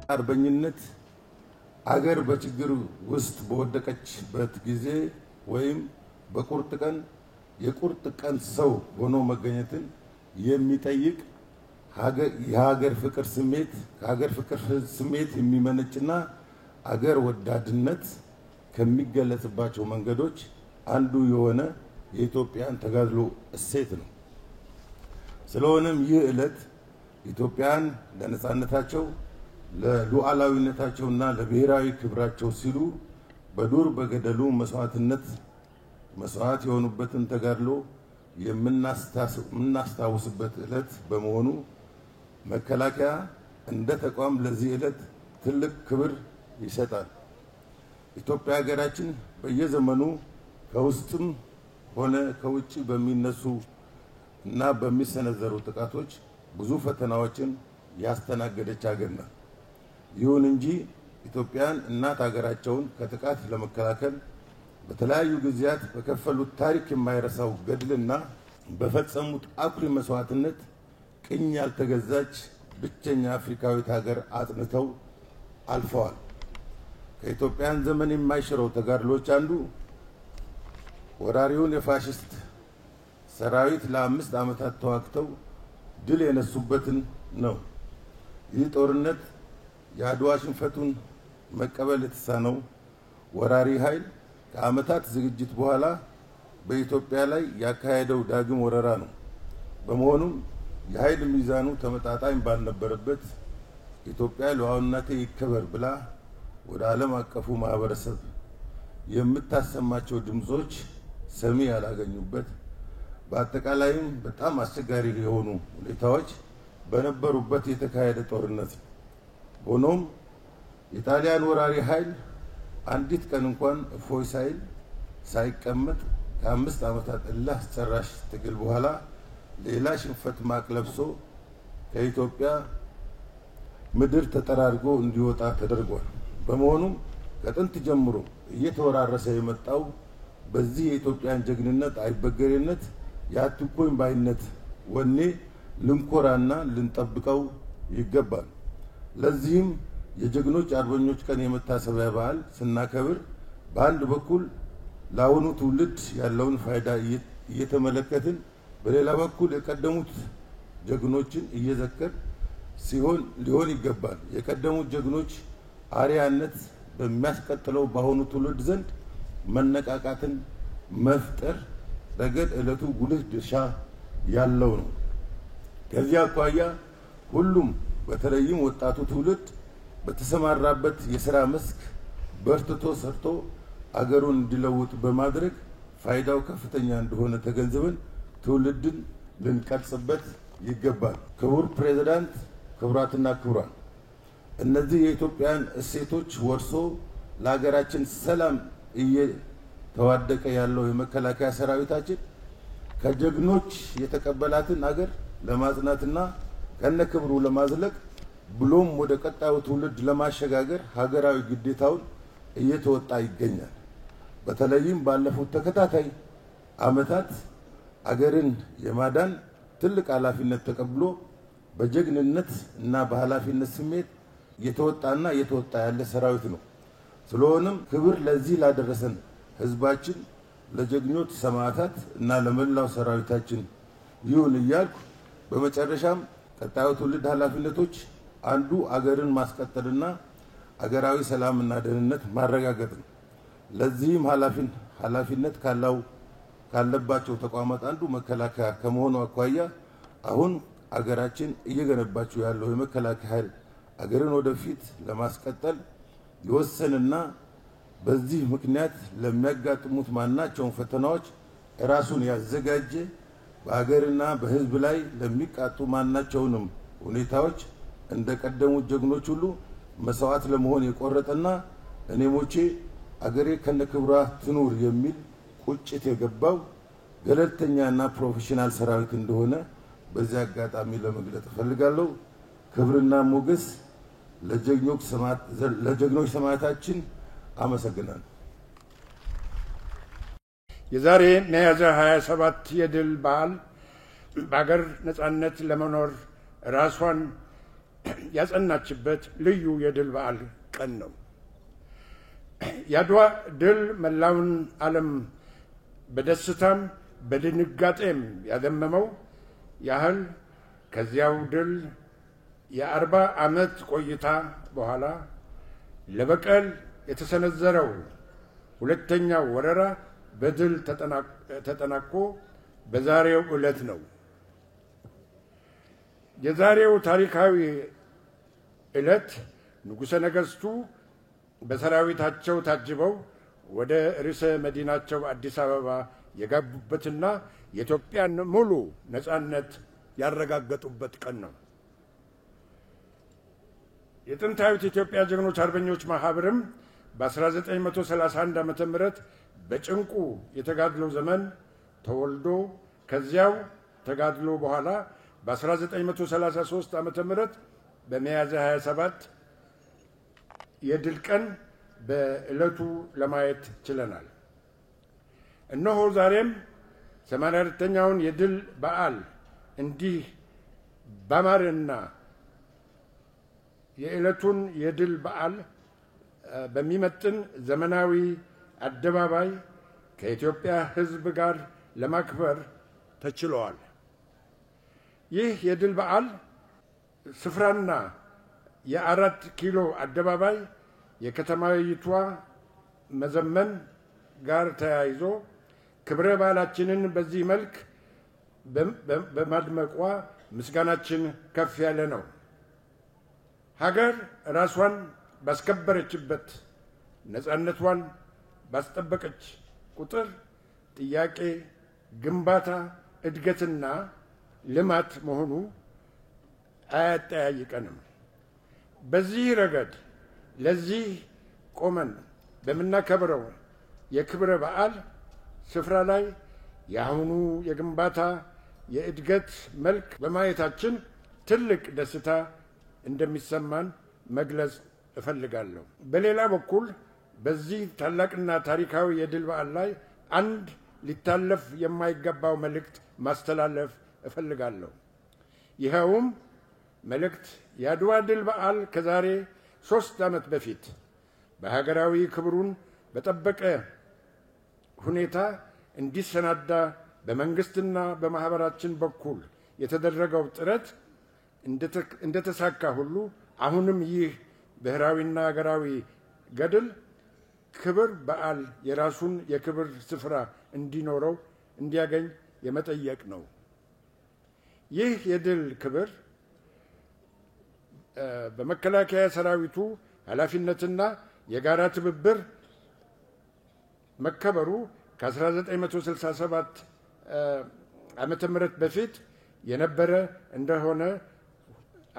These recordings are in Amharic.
አርበኝነት አገር በችግር ውስጥ በወደቀችበት ጊዜ ወይም በቁርጥ ቀን የቁርጥ ቀን ሰው ሆኖ መገኘትን የሚጠይቅ የሀገር ፍቅር ስሜት የሚመነጭና አገር ወዳድነት ከሚገለጽባቸው መንገዶች አንዱ የሆነ የኢትዮጵያን ተጋድሎ እሴት ነው። ስለሆነም ይህ ዕለት ኢትዮጵያን ለነጻነታቸው ለሉዓላዊነታቸውና ለብሔራዊ ክብራቸው ሲሉ በዱር በገደሉ መስዋዕት የሆኑበትን ተጋድሎ የምናስታውስበት ዕለት በመሆኑ መከላከያ እንደ ተቋም ለዚህ ዕለት ትልቅ ክብር ይሰጣል። ኢትዮጵያ ሀገራችን በየዘመኑ ከውስጥም ሆነ ከውጭ በሚነሱ እና በሚሰነዘሩ ጥቃቶች ብዙ ፈተናዎችን ያስተናገደች ሀገር ናት። ይሁን እንጂ ኢትዮጵያን እናት ሀገራቸውን ከጥቃት ለመከላከል በተለያዩ ጊዜያት በከፈሉት ታሪክ የማይረሳው ገድልና በፈጸሙት አኩሪ መስዋዕትነት ቅኝ ያልተገዛች ብቸኛ አፍሪካዊት ሀገር አጽንተው አልፈዋል። ከኢትዮጵያን ዘመን የማይሽረው ተጋድሎች አንዱ ወራሪውን የፋሽስት ሰራዊት ለ5 ዓመታት ተዋግተው ድል የነሱበትን ነው። ይህ ጦርነት የአድዋ ሽንፈቱን መቀበል የተሳነው ወራሪ ኃይል ከዓመታት ዝግጅት በኋላ በኢትዮጵያ ላይ ያካሄደው ዳግም ወረራ ነው። በመሆኑም የኃይል ሚዛኑ ተመጣጣኝ ባልነበረበት ኢትዮጵያ ሉዓላዊነቴ ይከበር ብላ ወደ ዓለም አቀፉ ማህበረሰብ የምታሰማቸው ድምጾች ሰሚ ያላገኙበት በአጠቃላይም በጣም አስቸጋሪ የሆኑ ሁኔታዎች በነበሩበት የተካሄደ ጦርነት ነው። ሆኖም የጣሊያን ወራሪ ኃይል አንዲት ቀን እንኳን እፎይ ሳይቀመጥ ከ5 ዓመታት እልህ አስጨራሽ ትግል በኋላ ሌላ ሽንፈት ማቅ ለብሶ ከኢትዮጵያ ምድር ተጠራርጎ እንዲወጣ ተደርጓል። በመሆኑም ከጥንት ጀምሮ እየተወራረሰ የመጣው በዚህ የኢትዮጵያን ጀግንነት፣ አይበገሬነት፣ የአትኩኝ ባይነት ወኔ ልንኮራና ልንጠብቀው ይገባል። ለዚህም የጀግኖች አርበኞች ቀን የመታሰቢያ በዓል ስናከብር በአንድ በኩል ለአሁኑ ትውልድ ያለውን ፋይዳ እየተመለከትን በሌላ በኩል የቀደሙት ጀግኖችን እየዘከር ሊሆን ይገባል። የቀደሙት ጀግኖች አርአያነት በሚያስቀጥለው በአሁኑ ትውልድ ዘንድ መነቃቃትን መፍጠር ረገድ ዕለቱ ጉልህ ድርሻ ያለው ነው። ከዚህ አኳያ ሁሉም በተለይም ወጣቱ ትውልድ በተሰማራበት የሥራ መስክ በርትቶ ሰርቶ አገሩን እንዲለውጥ በማድረግ ፋይዳው ከፍተኛ እንደሆነ ተገንዝበን ትውልድን ልንቀርጽበት ይገባል። ክቡር ፕሬዝዳንት፣ ክቡራትና ክቡራን፣ እነዚህ የኢትዮጵያን እሴቶች ወርሶ ለሀገራችን ሰላም እየተዋደቀ ያለው የመከላከያ ሰራዊታችን ከጀግኖች የተቀበላትን አገር ለማጽናትና ከነክብሩ ለማዝለቅ ብሎም ወደ ቀጣዩ ትውልድ ለማሸጋገር ሀገራዊ ግዴታውን እየተወጣ ይገኛል። በተለይም ባለፉት ተከታታይ ዓመታት አገርን የማዳን ትልቅ ኃላፊነት ተቀብሎ በጀግንነት እና በኃላፊነት ስሜት እየተወጣ ያለ ሰራዊት ነው። ስለሆነም ክብር ለዚህ ላደረሰን ህዝባችን፣ ለጀግኖች ሰማዕታት እና ለመላው ሰራዊታችን ይሁን እያልኩ በመጨረሻም ቀጣዩ ትውልድ ኃላፊነቶች አንዱ አገርን ማስቀጠልና አገራዊ ሰላምና ደህንነት ማረጋገጥ ነው። ለዚህም ኃላፊነት ካለባቸው ተቋማት አንዱ መከላከያ ከመሆኑ አኳያ አሁን አገራችን እየገነባቸው ያለው የመከላከያ ኃይል አገርን ወደፊት ለማስቀጠል የወሰንና በዚህ ምክንያት ለሚያጋጥሙት ማናቸውን ፈተናዎች ራሱን ያዘጋጀ በአገርና በህዝብ ላይ ለሚቃጡ ማናቸውንም ሁኔታዎች እንደቀደሙት ጀግኖች ሁሉ መስዋዕት ለመሆን የቆረጠና እኔ ሞቼ አገሬ ከነክብሯ ትኑር የሚል ቁጭት የገባው ገለልተኛና ፕሮፌሽናል ሰራዊት እንደሆነ በዚህ አጋጣሚ ለመግለጽ እፈልጋለሁ። ክብርና ሞገስ ለጀግኖች ሰማዕታችን። አመሰግናለሁ። የዛሬ ሚያዝያ 27 የድል በዓል በአገር ነጻነት ለመኖር ራሷን ያጸናችበት ልዩ የድል በዓል ቀን ነው። የአድዋ ድል መላውን ዓለም በደስታም በድንጋጤም ያደመመው ያህል ከዚያው ድል የ40 ዓመት ቆይታ በኋላ ለበቀል የተሰነዘረው ሁለተኛው ወረራ በድል ተጠናቆ በዛሬው ዕለት ነው። የዛሬው ታሪካዊ ዕለት ንጉሠ ነገሥቱ በሰራዊታቸው ታጅበው ወደ ርዕሰ መዲናቸው አዲስ አበባ የገቡበትና የኢትዮጵያን ሙሉ ነፃነት ያረጋገጡበት ቀን ነው። የጥንታዊት ኢትዮጵያ ጀግኖች አርበኞች ማህበርም በ1931 ዓመተ ምህረት በጭንቁ የተጋድሎ ዘመን ተወልዶ ከዚያው ተጋድሎ በኋላ በ1933 ዓመተ ምህረት በሚያዝያ 27 የድል ቀን በዕለቱ ለማየት ችለናል። እነሆ ዛሬም 84ኛውን የድል በዓል እንዲህ ባማረና የዕለቱን የድል በዓል በሚመጥን ዘመናዊ አደባባይ ከኢትዮጵያ ሕዝብ ጋር ለማክበር ተችሏል። ይህ የድል በዓል ስፍራና የ4 ኪሎ አደባባይ የከተማይቷ መዘመን ጋር ተያይዞ ክብረ በዓላችንን በዚህ መልክ በማድመቋ ምስጋናችን ከፍ ያለ ነው። ሀገር ራሷን ባስከበረችበት ነፃነቷን ባስጠበቀች ቁጥር ጥያቄ ግንባታ፣ እድገትና ልማት መሆኑ አያጠያይቀንም። በዚህ ረገድ ለዚህ ቆመን በምናከብረው የክብረ በዓል ስፍራ ላይ የአሁኑ የግንባታ የእድገት መልክ በማየታችን ትልቅ ደስታ እንደሚሰማን መግለጽ እፈልጋለሁ። በሌላ በኩል በዚህ ታላቅና ታሪካዊ የድል በዓል ላይ አንድ ሊታለፍ የማይገባው መልእክት ማስተላለፍ እፈልጋለሁ። ይኸውም መልእክት የአድዋ ድል በዓል ከዛሬ 3 ዓመት በፊት በሀገራዊ ክብሩን በጠበቀ ሁኔታ እንዲሰናዳ በመንግስትና በማህበራችን በኩል የተደረገው ጥረት እንደተሳካ ሁሉ አሁንም ይህ ብሔራዊና ሀገራዊ ገድል ክብር በዓል የራሱን የክብር ስፍራ እንዲኖረው እንዲያገኝ የመጠየቅ ነው። ይህ የድል ክብር በመከላከያ ሰራዊቱ ኃላፊነትና የጋራ ትብብር መከበሩ ከ1967 ዓመተ ምህረት በፊት የነበረ እንደሆነ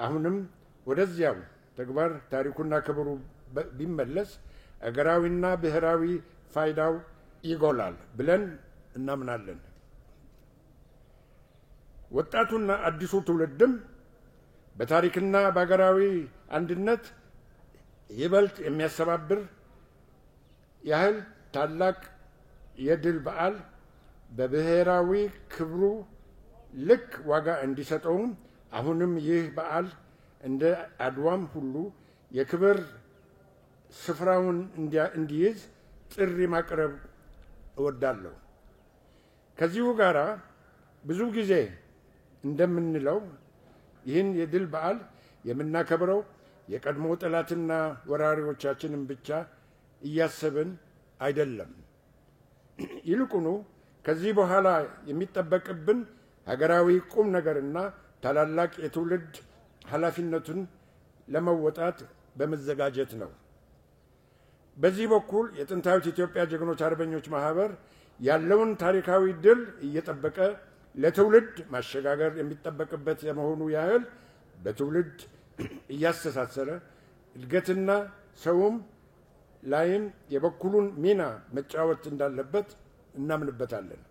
አሁንም ወደዚያው ተግባር ታሪኩና ክብሩ ቢመለስ አገራዊና ብሔራዊ ፋይዳው ይጎላል ብለን እናምናለን። ወጣቱና አዲሱ ትውልድም በታሪክና በአገራዊ አንድነት ይበልጥ የሚያስተባብር ያህል ታላቅ የድል በዓል በብሔራዊ ክብሩ ልክ ዋጋ እንዲሰጠውም አሁንም ይህ በዓል እንደ አድዋም ሁሉ የክብር ስፍራውን እንዲይዝ ጥሪ ማቅረብ እወዳለሁ። ከዚሁ ጋር ብዙ ጊዜ እንደምንለው ይህን የድል በዓል የምናከብረው የቀድሞ ጠላትና ወራሪዎቻችንን ብቻ እያሰብን አይደለም። ይልቁኑ ከዚህ በኋላ የሚጠበቅብን ሀገራዊ ቁም ነገርና ታላላቅ የትውልድ ኃላፊነቱን ለመወጣት በመዘጋጀት ነው። በዚህ በኩል የጥንታዊት ኢትዮጵያ ጀግኖች አርበኞች ማህበር ያለውን ታሪካዊ ድል እየጠበቀ ለትውልድ ማሸጋገር የሚጠበቅበት የመሆኑ ያህል በትውልድ እያስተሳሰረ እድገትና ሰውም ላይም የበኩሉን ሚና መጫወት እንዳለበት እናምንበታለን።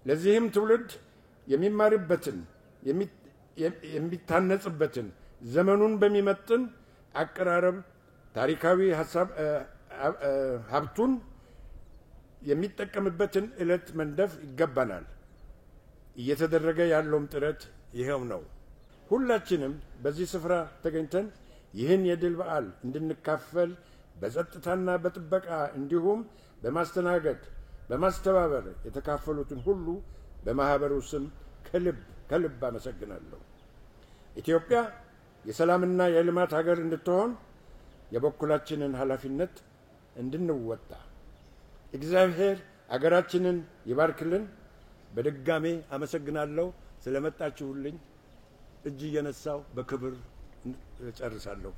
ለዚህም ትውልድ የሚማርበትን የሚታነጽበትን ዘመኑን በሚመጥን አቀራረብ ታሪካዊ ሀብቱን የሚጠቀምበትን ዕለት መንደፍ ይገባናል። እየተደረገ ያለውም ጥረት ይኸው ነው። ሁላችንም በዚህ ስፍራ ተገኝተን ይህን የድል በዓል እንድንካፈል በጸጥታና በጥበቃ እንዲሁም በማስተናገድ በማስተባበር የተካፈሉትን ሁሉ በማህበሩ ስም ከልብ አመሰግናለሁ። ኢትዮጵያ የሰላምና የልማት ሀገር እንድትሆን የበኩላችንን ኃላፊነት እንድንወጣ እግዚአብሔር አገራችንን ይባርክልን። በድጋሜ አመሰግናለሁ። ስለመጣችሁልኝ እጅ እየነሳው በክብር ጨርሳለሁ።